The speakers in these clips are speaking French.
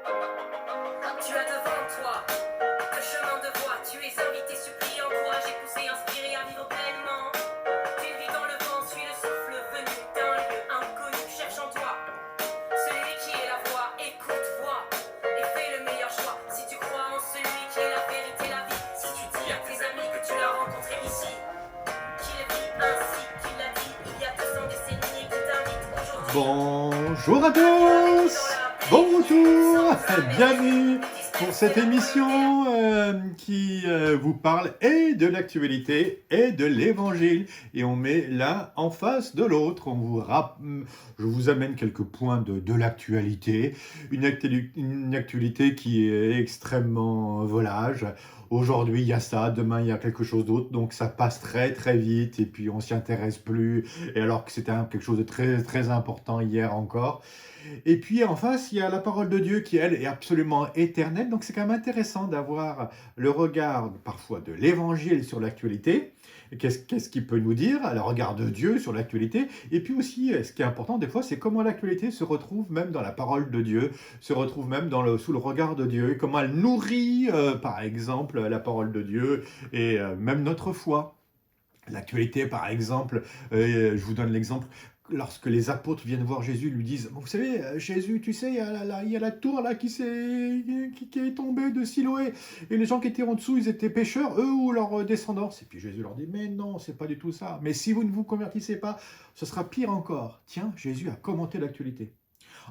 Tu as devant toi le chemin de voie. Tu es invité, supplié, encouragé, poussé, inspiré à vivre pleinement. Tu vis dans le vent, suis le souffle venu d'un lieu inconnu. Cherche en toi celui qui est la voie. Écoute, vois et fais le meilleur choix. Si tu crois en celui qui est la vérité, la vie. Si tu dis à tes amis que tu l'as rencontré ici, qu'il vit ainsi qu'il l'a dit il y a 200 décennies, qui t'invite aujourd'hui. Bonjour à tous, bon retour, bienvenue pour cette émission qui vous parle et de l'actualité et de l'évangile. Et on met l'un en face de l'autre. Je vous amène quelques points de l'actualité. Une actualité qui est extrêmement volage. Aujourd'hui, il y a ça, demain, il y a quelque chose d'autre. Donc, ça passe très, très vite. Et puis, on s'y intéresse plus. Et alors que c'était quelque chose de très, très important hier encore. Et puis, en face, il y a la parole de Dieu qui, elle, est absolument éternelle. Donc, c'est quand même intéressant d'avoir le regard, parfois, de l'évangile sur l'actualité. Qu'est-ce qu'il peut nous dire? Le regard de Dieu sur l'actualité. Et puis aussi, ce qui est important des fois, c'est comment l'actualité se retrouve même dans la parole de Dieu, se retrouve même sous le regard de Dieu, et comment elle nourrit, par exemple, la parole de Dieu et même notre foi. L'actualité, par exemple, je vous donne l'exemple, lorsque les apôtres viennent voir Jésus, lui disent, vous savez, Jésus, tu sais, il y a la tour là qui est tombée de Siloé, et les gens qui étaient en dessous, ils étaient pécheurs, eux ou leurs descendants. Et puis Jésus leur dit, mais non, c'est pas du tout ça. Mais si vous ne vous convertissez pas, ce sera pire encore. Tiens, Jésus a commenté l'actualité.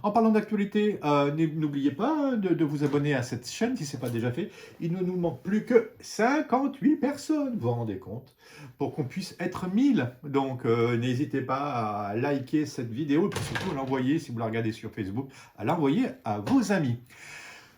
En parlant d'actualité, n'oubliez pas de vous abonner à cette chaîne si ce n'est pas déjà fait. Il ne nous manque plus que 58 personnes, vous vous rendez compte, pour qu'on puisse être 1000. Donc n'hésitez pas à liker cette vidéo et puis surtout à l'envoyer, si vous la regardez sur Facebook, à l'envoyer à vos amis.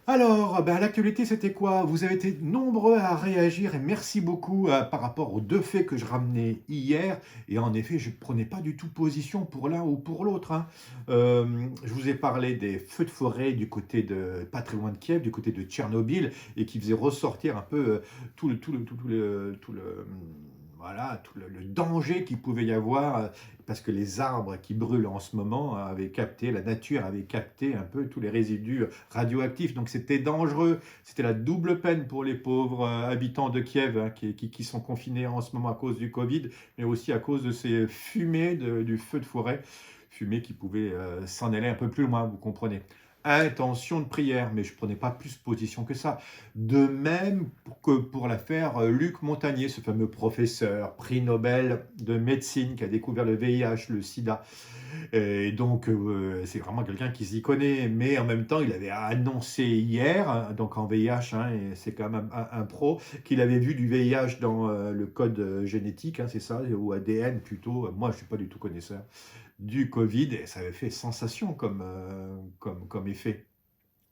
Alors, l'actualité, c'était quoi? Vous avez été nombreux à réagir et merci beaucoup par rapport aux deux faits que je ramenais hier. Et en effet, je ne prenais pas du tout position pour l'un ou pour l'autre, hein. Je vous ai parlé des feux de forêt du côté de, pas très loin de Kiev, du côté de Tchernobyl, et qui faisaient ressortir un peu voilà, le danger qu'il pouvait y avoir, parce que les arbres qui brûlent en ce moment avaient capté, la nature avait capté un peu tous les résidus radioactifs. Donc c'était dangereux, c'était la double peine pour les pauvres habitants de Kiev, hein, qui sont confinés en ce moment à cause du Covid, mais aussi à cause de ces fumées du feu de forêt, fumées qui pouvaient s'en aller un peu plus loin, vous comprenez. Intention de prière, mais je ne prenais pas plus position que ça. De même que pour l'affaire Luc Montagnier, ce fameux professeur, prix Nobel de médecine qui a découvert le VIH, le sida. Et donc, c'est vraiment quelqu'un qui s'y connaît, mais en même temps, il avait annoncé hier, hein, donc en VIH, hein, et c'est quand même un pro, qu'il avait vu du VIH dans le code génétique, hein, c'est ça, ou ADN plutôt. Moi, je ne suis pas du tout connaisseur du Covid, et ça avait fait sensation comme effet.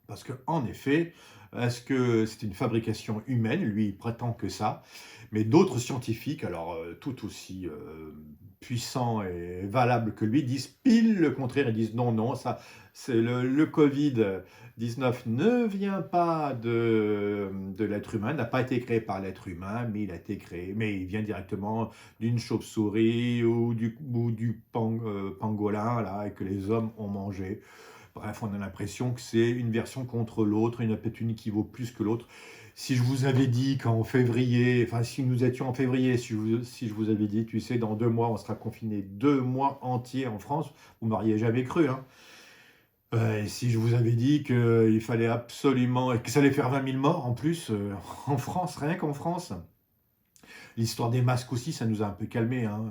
Parce qu'en effet, est-ce que c'est une fabrication humaine? Lui, il prétend que ça. Mais d'autres scientifiques, alors tout aussi puissants et valables que lui, disent pile le contraire. Ils disent non, non, ça, c'est le Covid-19 ne vient pas de l'être humain, n'a pas été créé par l'être humain, mais il a été créé, mais il vient directement d'une chauve-souris ou du pangolin, là, et que les hommes ont mangé. Bref, on a l'impression que c'est une version contre l'autre, il y en a peut-être une qui vaut plus que l'autre. Si je vous avais dit qu'en février, enfin si nous étions en février, si je vous avais dit, tu sais, dans 2 mois, on sera confiné 2 mois entiers en France, vous m'auriez jamais cru, hein. Et si je vous avais dit qu'il fallait absolument, et que ça allait faire 20 000 morts en plus, en France, rien qu'en France. L'histoire des masques aussi, ça nous a un peu calmé, hein.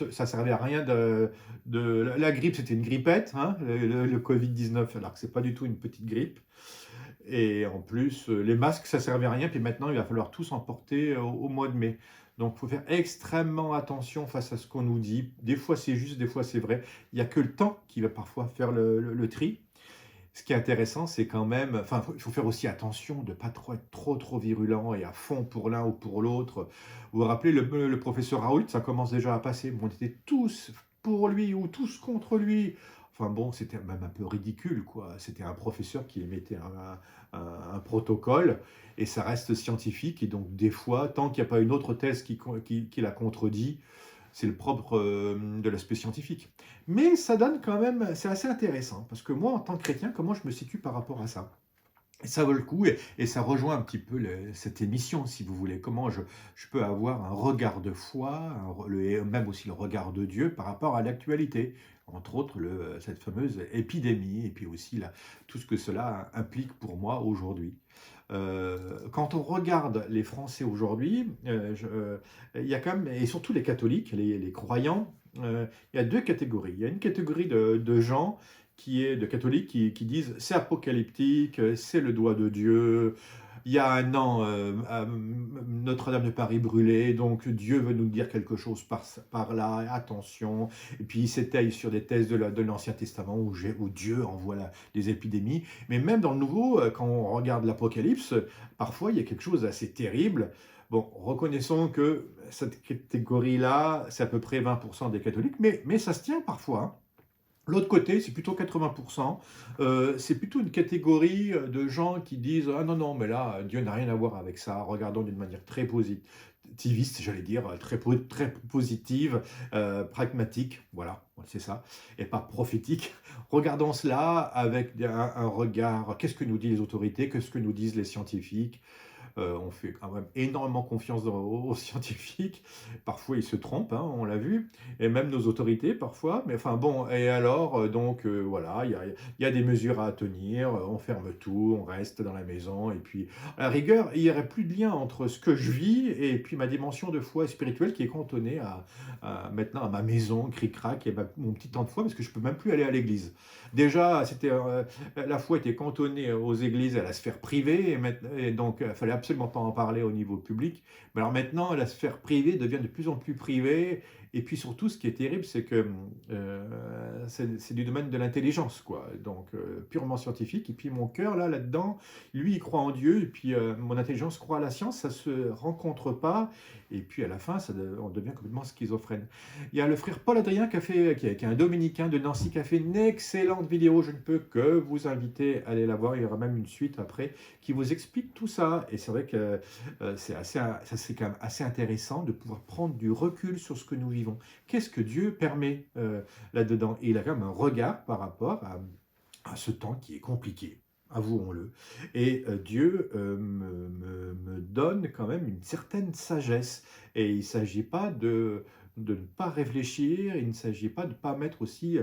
Ça servait à rien la grippe, c'était une grippette, hein, le Covid-19, alors que c'est pas du tout une petite grippe. Et en plus, les masques, ça servait à rien. Puis maintenant, il va falloir tous en porter au mois de mai. Donc, il faut faire extrêmement attention face à ce qu'on nous dit. Des fois, c'est juste, des fois, c'est vrai. Il n'y a que le temps qui va parfois faire le tri. Ce qui est intéressant, c'est quand même, enfin, il faut faire aussi attention de ne pas être trop virulent et à fond pour l'un ou pour l'autre. Vous vous rappelez, le professeur Raoult, ça commence déjà à passer. Bon, on était tous pour lui ou tous contre lui. Enfin bon, c'était même un peu ridicule, quoi. C'était un professeur qui émettait un protocole et ça reste scientifique. Et donc, des fois, tant qu'il n'y a pas une autre thèse qui la contredit, c'est le propre de l'aspect scientifique. Mais ça donne quand même, c'est assez intéressant, parce que moi, en tant que chrétien, comment je me situe par rapport à ça? Ça vaut le coup et ça rejoint un petit peu cette émission, si vous voulez. Comment je peux avoir un regard de foi, et même aussi le regard de Dieu par rapport à l'actualité. Entre autres, cette fameuse épidémie, et puis aussi tout ce que cela implique pour moi aujourd'hui. Quand on regarde les Français aujourd'hui, il y a quand même, et surtout les catholiques, les croyants, il y a deux catégories. Il y a une catégorie de gens de catholiques qui disent c'est apocalyptique, c'est le doigt de Dieu. Il y a un an, Notre-Dame de Paris brûlait, donc Dieu veut nous dire quelque chose par là, attention. Et puis ils s'étayent sur des thèses de l'Ancien Testament où Dieu envoie des épidémies. Mais même dans le Nouveau, quand on regarde l'Apocalypse, parfois il y a quelque chose d'assez terrible. Bon, reconnaissons que cette catégorie-là, c'est à peu près 20% des catholiques, mais ça se tient parfois, hein. L'autre côté, c'est plutôt 80%. C'est plutôt une catégorie de gens qui disent ah non, non, mais là, Dieu n'a rien à voir avec ça. Regardons d'une manière très positiviste, j'allais dire, très positive, pragmatique, voilà, c'est ça, et pas prophétique. Regardons cela avec un regard qu'est-ce que nous disent les autorités, qu'est-ce que nous disent les scientifiques. On fait quand même énormément confiance aux scientifiques. Parfois, ils se trompent, hein, on l'a vu, et même nos autorités parfois. Mais enfin bon, et alors, voilà, il y a des mesures à tenir, on ferme tout, on reste dans la maison, et puis à la rigueur, il n'y aurait plus de lien entre ce que je vis et puis ma dimension de foi spirituelle qui est cantonnée maintenant à ma maison, cric-crac, et mon petit temps de foi, parce que je peux même plus aller à l'église. Déjà, la foi était cantonnée aux églises, à la sphère privée, et donc il fallait absolument pas en parler au niveau public. Mais alors maintenant, la sphère privée devient de plus en plus privée. Et puis surtout, ce qui est terrible, c'est que c'est du domaine de l'intelligence, quoi. Donc purement scientifique. Et puis mon cœur, là-dedans, lui, il croit en Dieu. Et puis mon intelligence croit à la science. Ça se rencontre pas. Et puis à la fin, on devient complètement schizophrène. Il y a le frère Paul Adrien qui est un dominicain de Nancy, qui a fait une excellente vidéo. Je ne peux que vous inviter à aller la voir. Il y aura même une suite après qui vous explique tout ça. Et c'est vrai que c'est quand même assez intéressant de pouvoir prendre du recul sur ce que nous vivons. Qu'est-ce que Dieu permet là-dedans? Et il a quand même un regard par rapport à ce temps qui est compliqué. Avouons-le. Et Dieu me donne quand même une certaine sagesse. Et il ne s'agit pas de ne pas réfléchir, il ne s'agit pas de ne pas mettre aussi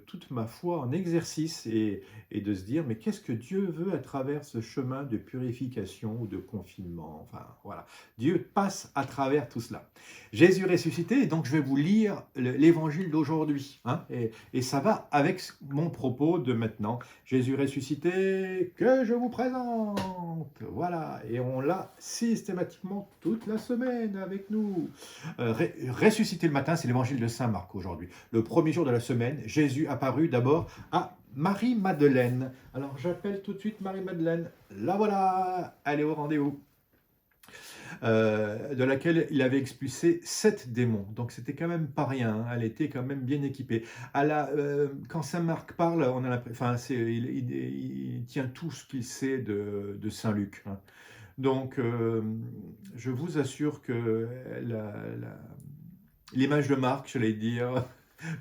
toute ma foi en exercice et de se dire, mais qu'est-ce que Dieu veut à travers ce chemin de purification ou de confinement? Enfin, voilà. Dieu passe à travers tout cela. Jésus ressuscité, et donc je vais vous lire l'évangile d'aujourd'hui, hein, et ça va avec mon propos de maintenant. Jésus ressuscité, que je vous présente. Voilà, et on l'a systématiquement toute la semaine avec nous. Ressuscité le matin, c'est l'évangile de Saint Marc aujourd'hui. Le premier jour de la semaine, Jésus apparut d'abord à Marie-Madeleine. Alors j'appelle tout de suite Marie-Madeleine. La voilà, elle est au rendez-vous. De laquelle il avait expulsé 7 démons. Donc c'était quand même pas rien, hein. Elle était quand même bien équipée. Quand Saint Marc parle, on a il tient tout ce qu'il sait de Saint Luc, hein. Donc je vous assure que l'image de Marc, je vais dire,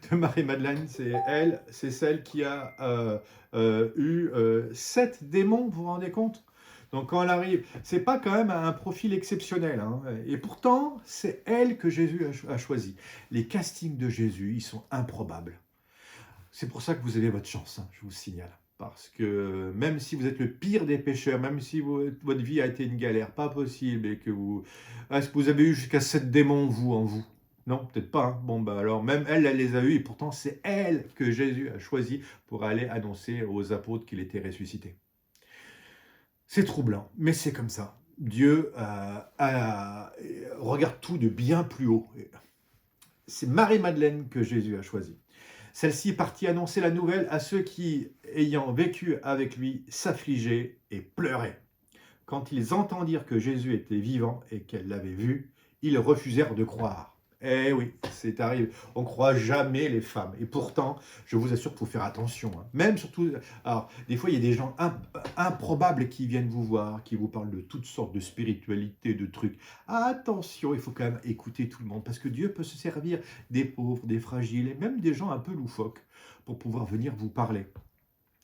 de Marie-Madeleine, c'est celle qui a eu 7 démons, vous vous rendez compte? Donc quand elle arrive, c'est pas quand même un profil exceptionnel, hein. Et pourtant, c'est elle que Jésus a choisi. Les castings de Jésus, ils sont improbables. C'est pour ça que vous avez votre chance, hein, je vous signale. Parce que même si vous êtes le pire des pécheurs, même si votre vie a été une galère, pas possible, et que est-ce que vous avez eu jusqu'à 7 démons, vous, en vous? Non, peut-être pas, hein. Bon, bah alors, même elle, elle les a eus, et pourtant, c'est elle que Jésus a choisi pour aller annoncer aux apôtres qu'il était ressuscité. C'est troublant, mais c'est comme ça. Dieu regarde tout de bien plus haut. C'est Marie-Madeleine que Jésus a choisi. Celle-ci est partie annoncer la nouvelle à ceux qui, ayant vécu avec lui, s'affligeaient et pleuraient. Quand ils entendirent que Jésus était vivant et qu'elle l'avait vu, ils refusèrent de croire. Eh oui, c'est arrivé. On ne croit jamais les femmes. Et pourtant, je vous assure qu'il faut faire attention, hein. Même surtout, alors, des fois, il y a des gens improbables qui viennent vous voir, qui vous parlent de toutes sortes de spiritualités, de trucs. Attention, il faut quand même écouter tout le monde, parce que Dieu peut se servir des pauvres, des fragiles, et même des gens un peu loufoques, pour pouvoir venir vous parler.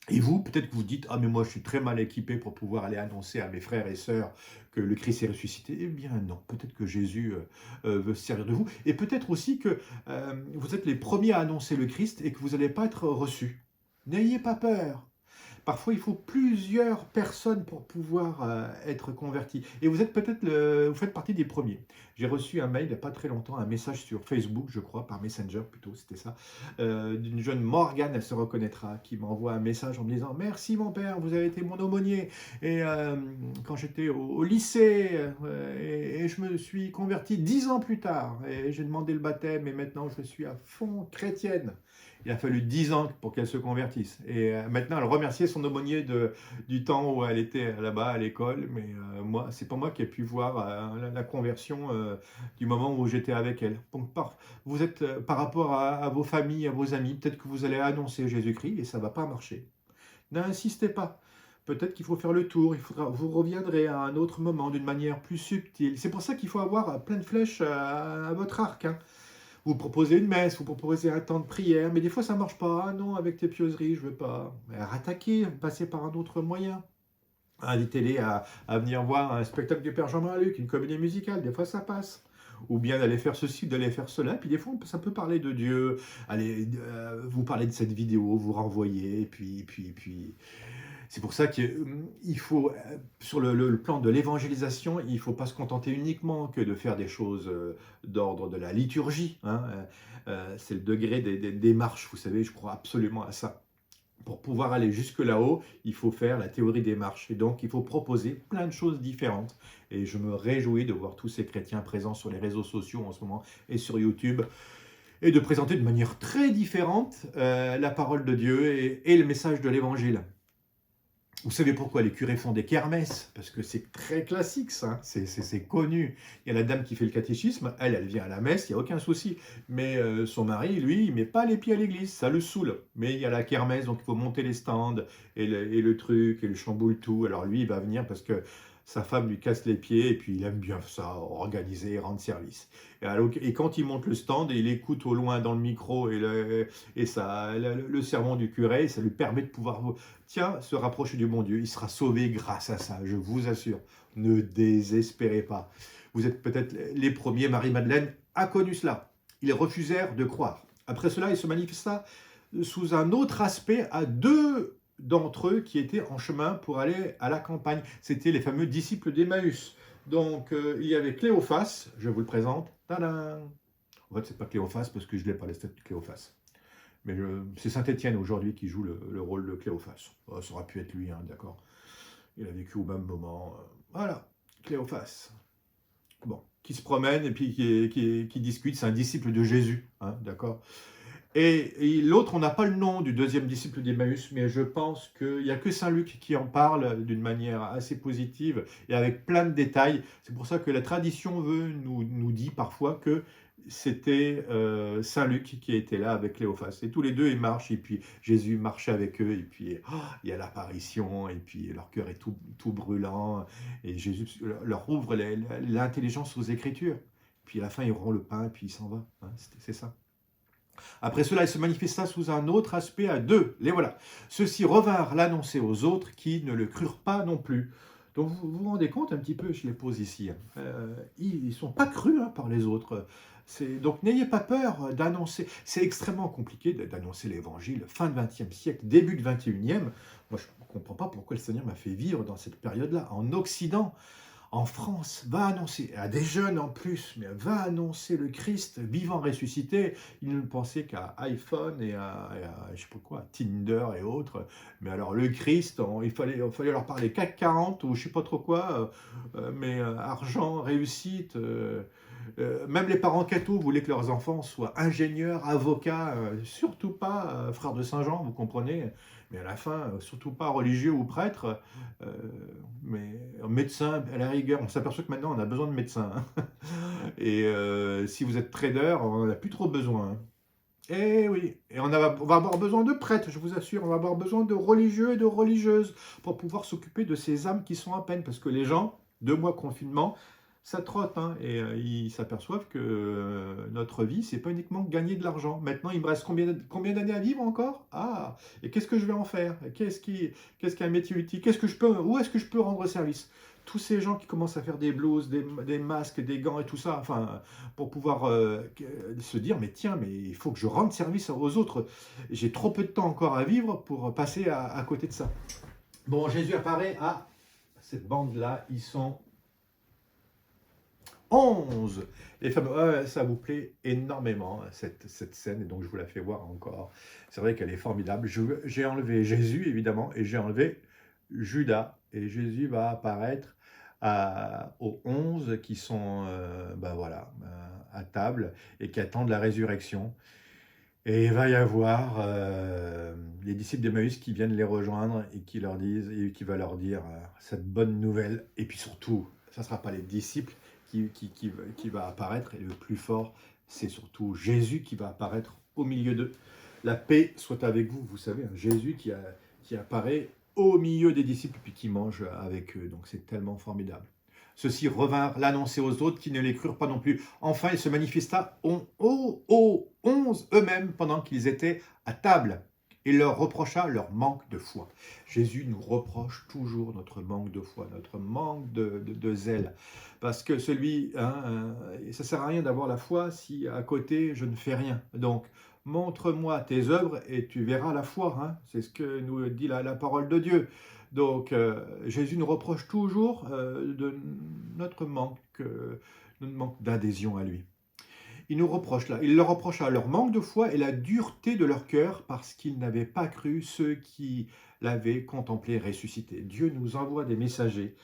Et vous, peut-être que vous dites: «Ah mais moi je suis très mal équipé pour pouvoir aller annoncer à mes frères et sœurs que le Christ est ressuscité». Eh bien non, peut-être que Jésus, veut se servir de vous et peut-être aussi que, vous êtes les premiers à annoncer le Christ et que vous n'allez pas être reçus. N'ayez pas peur. Parfois, il faut plusieurs personnes pour pouvoir être converti. Et vous êtes peut-être vous faites partie des premiers. J'ai reçu un mail il n'y a pas très longtemps, un message sur Facebook, je crois, par Messenger plutôt, c'était ça, d'une jeune Morgane, elle se reconnaîtra, qui m'envoie un message en me disant: «Merci mon père, vous avez été mon aumônier. Et quand j'étais au lycée, et je me suis converti 10 ans plus tard. Et j'ai demandé le baptême et maintenant je suis à fond chrétienne». Il a fallu 10 ans pour qu'elle se convertisse. Et maintenant, elle remerciait son aumônier du temps où elle était là-bas à l'école. Mais moi, c'est pas moi qui ai pu voir la conversion du moment où j'étais avec elle. Donc, vous êtes, par rapport à vos familles, à vos amis, peut-être que vous allez annoncer Jésus-Christ et ça ne va pas marcher. N'insistez pas. Peut-être qu'il faut faire le tour, vous reviendrez à un autre moment d'une manière plus subtile. C'est pour ça qu'il faut avoir plein de flèches à votre arc, hein. Vous proposez une messe, vous proposez un temps de prière, mais des fois ça ne marche pas. Ah non, avec tes pieuseries, je veux pas. Rattaquez, passez par un autre moyen. Invitez-les à venir voir un spectacle du Père Jean-Marie-Luc, une comédie musicale, des fois ça passe. Ou bien d'aller faire ceci, d'aller faire cela. Puis des fois, ça peut parler de Dieu. Allez, vous parlez de cette vidéo, vous renvoyez, puis. C'est pour ça qu'il faut, sur le plan de l'évangélisation, il ne faut pas se contenter uniquement que de faire des choses d'ordre de la liturgie, hein. C'est le degré des marches, vous savez, je crois absolument à ça. Pour pouvoir aller jusque là-haut, il faut faire la théorie des marches. Et donc, il faut proposer plein de choses différentes. Et je me réjouis de voir tous ces chrétiens présents sur les réseaux sociaux en ce moment et sur YouTube, et de présenter de manière très différente la parole de Dieu et le message de l'évangile. Vous savez pourquoi les curés font des kermesses? Parce que c'est très classique, ça, c'est connu. Il y a la dame qui fait le catéchisme, elle vient à la messe, il n'y a aucun souci. Mais son mari, lui, il ne met pas les pieds à l'église, ça le saoule. Mais il y a la kermesse, donc il faut monter les stands, et le truc, et le chamboule tout. Alors lui, il va venir parce que sa femme lui casse les pieds, et puis il aime bien ça, organiser, rendre service. Et quand il monte le stand, il écoute au loin dans le micro le sermon du curé, ça lui permet de pouvoir se rapprocher du bon Dieu. Il sera sauvé grâce à ça, je vous assure. Ne désespérez pas. Vous êtes peut-être les premiers, Marie-Madeleine a connu cela. Ils refusèrent de croire. Après cela, il se manifesta sous un autre aspect à deux d'entre eux qui étaient en chemin pour aller à la campagne. C'était les fameux disciples d'Emmaüs. Donc, il y avait Cléophas, je vous le présente. Tadam! En fait, c'est pas Cléophas parce que je n'ai pas la statue de Cléophas. Mais c'est Saint-Étienne aujourd'hui qui joue le rôle de Cléophas. Oh, ça aurait pu être lui, hein, d'accord. Il a vécu au même moment. Voilà, Cléophas. Bon, qui se promène et puis qui discute. C'est un disciple de Jésus, hein, d'accord. Et l'autre, on n'a pas le nom du deuxième disciple d'Emmaüs, mais je pense qu'il n'y a que Saint Luc qui en parle d'une manière assez positive et avec plein de détails. C'est pour ça que la tradition nous dit parfois que c'était Saint Luc qui était là avec Cléophas. Et tous les deux, ils marchent, et puis Jésus marche avec eux, et puis il y a l'apparition, et puis leur cœur est tout brûlant, et Jésus leur ouvre l'intelligence aux Écritures. Puis à la fin, il rend le pain, et puis il s'en va. Hein, c'est ça. Après cela, il se manifesta sous un autre aspect à deux. Les voilà. Ceux-ci revinrent l'annoncer aux autres qui ne le crurent pas non plus. Donc vous vous rendez compte un petit peu, je les pose ici, hein. Ils ne sont pas crus, hein, par les autres. Donc n'ayez pas peur d'annoncer. C'est extrêmement compliqué d'annoncer l'évangile fin du XXe siècle, début du XXIe. Moi, je ne comprends pas pourquoi le Seigneur m'a fait vivre dans cette période-là, en Occident. En France, va annoncer, à des jeunes en plus, mais va annoncer le Christ vivant ressuscité. Ils ne pensaient qu'à iPhone et à je sais pas quoi, Tinder et autres. Mais alors le Christ, il fallait leur parler CAC 40 ou je sais pas trop quoi, mais argent, réussite. Même les parents cathos voulaient que leurs enfants soient ingénieurs, avocats, surtout pas frères de Saint-Jean, vous comprenez. Mais à la fin, surtout pas religieux ou prêtre, mais médecin, à la rigueur. On s'aperçoit que maintenant, on a besoin de médecins, hein. Et si vous êtes trader, on n'en a plus trop besoin, hein. Eh oui, et on va avoir besoin de prêtres, je vous assure. On va avoir besoin de religieux et de religieuses pour pouvoir s'occuper de ces âmes qui sont à peine. Parce que les gens, 2 mois confinement, ça trotte, hein, et ils s'aperçoivent que notre vie, c'est pas uniquement gagner de l'argent. Maintenant, il me reste combien d'années à vivre encore? Ah, et qu'est-ce que je vais en faire? Qu'est-ce qu'un métier utile? Où est-ce que je peux rendre service? Tous ces gens qui commencent à faire des blouses, des masques, des gants et tout ça, enfin, pour pouvoir se dire, mais tiens, mais il faut que je rende service aux autres. J'ai trop peu de temps encore à vivre pour passer à côté de ça. Bon, Jésus apparaît à cette bande-là, ils sont 11. Les fameux, ça vous plaît énormément, cette scène, et donc je vous la fais voir encore. C'est vrai qu'elle est formidable. J'ai enlevé Jésus, évidemment, et j'ai enlevé Judas. Et Jésus va apparaître aux 11 qui sont ben voilà, à table et qui attendent la résurrection. Et il va y avoir les disciples d'Emmaüs qui viennent les rejoindre et qui leur disent, et qui va leur dire cette bonne nouvelle. Et puis surtout, ça ne sera pas les disciples qui va apparaître, et le plus fort, c'est surtout Jésus qui va apparaître au milieu d'eux. La paix soit avec vous, vous savez, hein, Jésus qui apparaît au milieu des disciples puis qui mange avec eux. Donc c'est tellement formidable. Ceux-ci revinrent l'annoncer aux autres qui ne les crurent pas non plus. Enfin, il se manifesta aux 11 eux-mêmes pendant qu'ils étaient à table et leur reprocha leur manque de foi. Jésus nous reproche toujours notre manque de foi, notre manque de zèle. Parce que ça ne sert à rien d'avoir la foi si à côté je ne fais rien. Donc, montre-moi tes œuvres et tu verras la foi. Hein. C'est ce que nous dit la parole de Dieu. Donc, Jésus nous reproche toujours de notre manque d'adhésion à lui. Il leur reproche à leur manque de foi et la dureté de leur cœur parce qu'ils n'avaient pas cru ceux qui l'avaient contemplé ressuscité. Dieu nous envoie des messagers.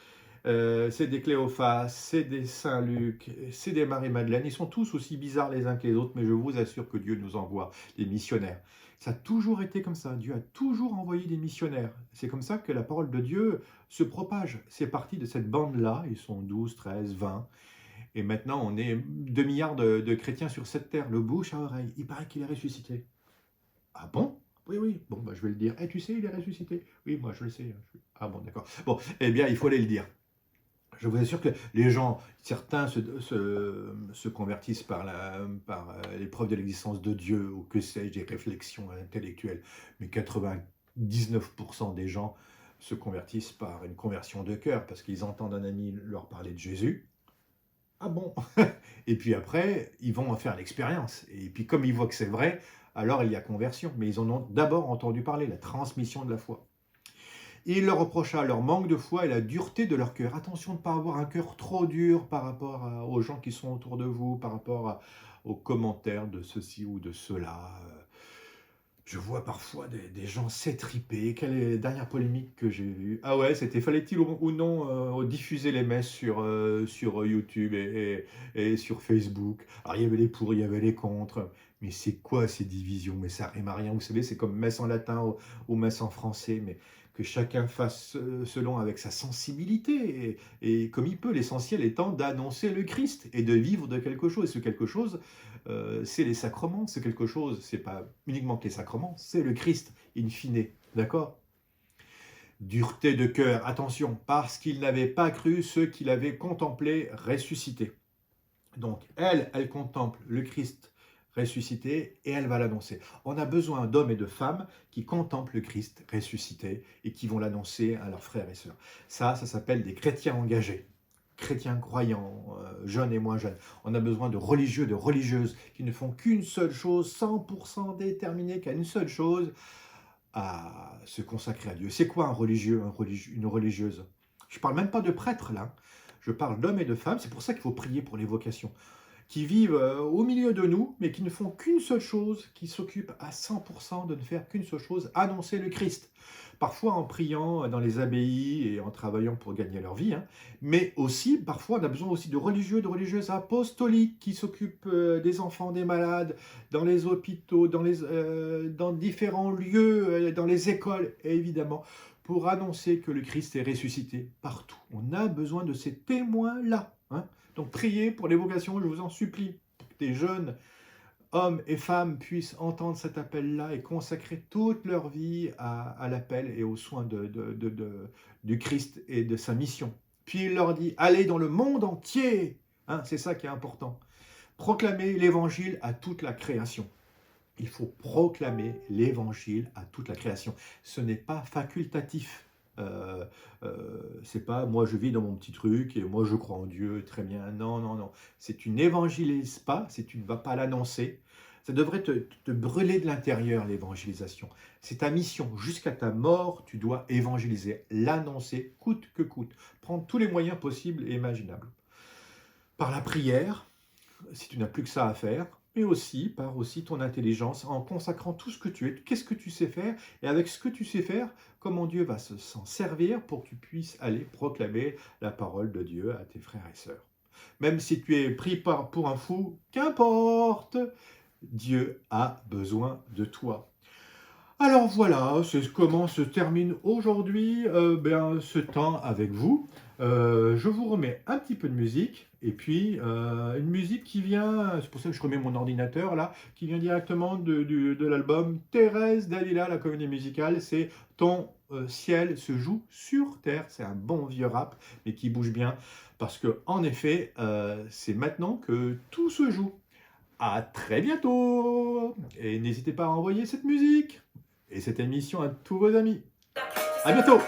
C'est des Cléophas, c'est des Saint-Luc, c'est des Marie-Madeleine. Ils sont tous aussi bizarres les uns que les autres, mais je vous assure que Dieu nous envoie des missionnaires. Ça a toujours été comme ça. Dieu a toujours envoyé des missionnaires. C'est comme ça que la parole de Dieu se propage. C'est parti de cette bande-là. Ils sont 12, 13, 20. Et maintenant, on est 2 milliards de chrétiens sur cette terre. Le bouche à oreille. Il paraît qu'il est ressuscité. Ah bon? Oui, oui. Bon, bah, je vais le dire. Tu sais, il est ressuscité. Oui, moi, je le sais. Ah bon, d'accord. Bon, eh bien, il faut aller le dire. Je vous assure que les gens, certains se convertissent par l'épreuve de l'existence de Dieu, ou que sais-je, des réflexions intellectuelles, mais 99% des gens se convertissent par une conversion de cœur, parce qu'ils entendent un ami leur parler de Jésus. Ah bon? Et puis après, ils vont en faire l'expérience. Et puis comme ils voient que c'est vrai, alors il y a conversion. Mais ils en ont d'abord entendu parler, la transmission de la foi. Il leur reprocha leur manque de foi et la dureté de leur cœur. Attention de ne pas avoir un cœur trop dur par rapport aux gens qui sont autour de vous, par rapport aux commentaires de ceci ou de cela. Je vois parfois des gens s'étriper. Quelle est la dernière polémique que j'ai vue? Ah ouais, c'était fallait-il ou non diffuser les messes sur YouTube et sur Facebook. Alors il y avait les pour, il y avait les contre. Mais c'est quoi ces divisions? Mais ça rime à rien. Vous savez, c'est comme messe en latin ou messe en français. Mais que chacun fasse selon avec sa sensibilité et comme il peut. L'essentiel étant d'annoncer le Christ et de vivre de quelque chose. Et ce quelque chose, c'est les sacrements. C'est quelque chose, c'est pas uniquement que les sacrements, c'est le Christ, in fine. D'accord? Dureté de cœur, attention, parce qu'ils n'avaient pas cru ceux qui l'avaient contemplé ressuscité. Donc, elle contemple le Christ ressuscité et elle va l'annoncer. On a besoin d'hommes et de femmes qui contemplent le Christ ressuscité et qui vont l'annoncer à leurs frères et sœurs. Ça s'appelle des chrétiens engagés, chrétiens croyants, jeunes et moins jeunes. On a besoin de religieux, de religieuses qui ne font qu'une seule chose, 100% déterminés qu'à une seule chose, à se consacrer à Dieu. C'est quoi un religieux, une religieuse? Je ne parle même pas de prêtre là. Je parle d'hommes et de femmes. C'est pour ça qu'il faut prier pour les vocations qui vivent au milieu de nous, mais qui ne font qu'une seule chose, qui s'occupent à 100% de ne faire qu'une seule chose, annoncer le Christ. Parfois en priant dans les abbayes et en travaillant pour gagner leur vie, hein, mais aussi, parfois, on a besoin aussi de religieux, de religieuses apostoliques qui s'occupent des enfants, des malades, dans les hôpitaux, dans différents lieux, dans les écoles, et évidemment, pour annoncer que le Christ est ressuscité partout. On a besoin de ces témoins-là. Hein. Donc priez pour les vocations, je vous en supplie, pour que des jeunes hommes et femmes puissent entendre cet appel-là et consacrer toute leur vie à l'appel et aux soins du Christ et de sa mission. Puis il leur dit, allez dans le monde entier. Hein, c'est ça qui est important. Proclamer l'évangile à toute la création. Il faut proclamer l'évangile à toute la création. Ce n'est pas facultatif. C'est pas moi je vis dans mon petit truc et moi je crois en Dieu, très bien. Non, non, non. Si tu n'évangélises pas, si tu ne vas pas l'annoncer, ça devrait te brûler de l'intérieur, l'évangélisation. C'est ta mission. Jusqu'à ta mort, tu dois évangéliser, l'annoncer, coûte que coûte. Prendre tous les moyens possibles et imaginables. Par la prière, si tu n'as plus que ça à faire, mais aussi par aussi ton intelligence, en consacrant tout ce que tu es, qu'est-ce que tu sais faire, et avec ce que tu sais faire, comment Dieu va s'en servir pour que tu puisses aller proclamer la parole de Dieu à tes frères et sœurs. Même si tu es pris pour un fou, qu'importe, Dieu a besoin de toi. Alors voilà, c'est comment se termine aujourd'hui ce temps avec vous. Je vous remets un petit peu de musique, et puis une musique qui vient, c'est pour ça que je remets mon ordinateur là, qui vient directement de l'album Thérèse Dalila, la comédie musicale, c'est Ton ciel se joue sur terre, c'est un bon vieux rap, mais qui bouge bien, parce que en effet, c'est maintenant que tout se joue. À très bientôt, et n'hésitez pas à envoyer cette musique et cette émission à tous vos amis. À bientôt.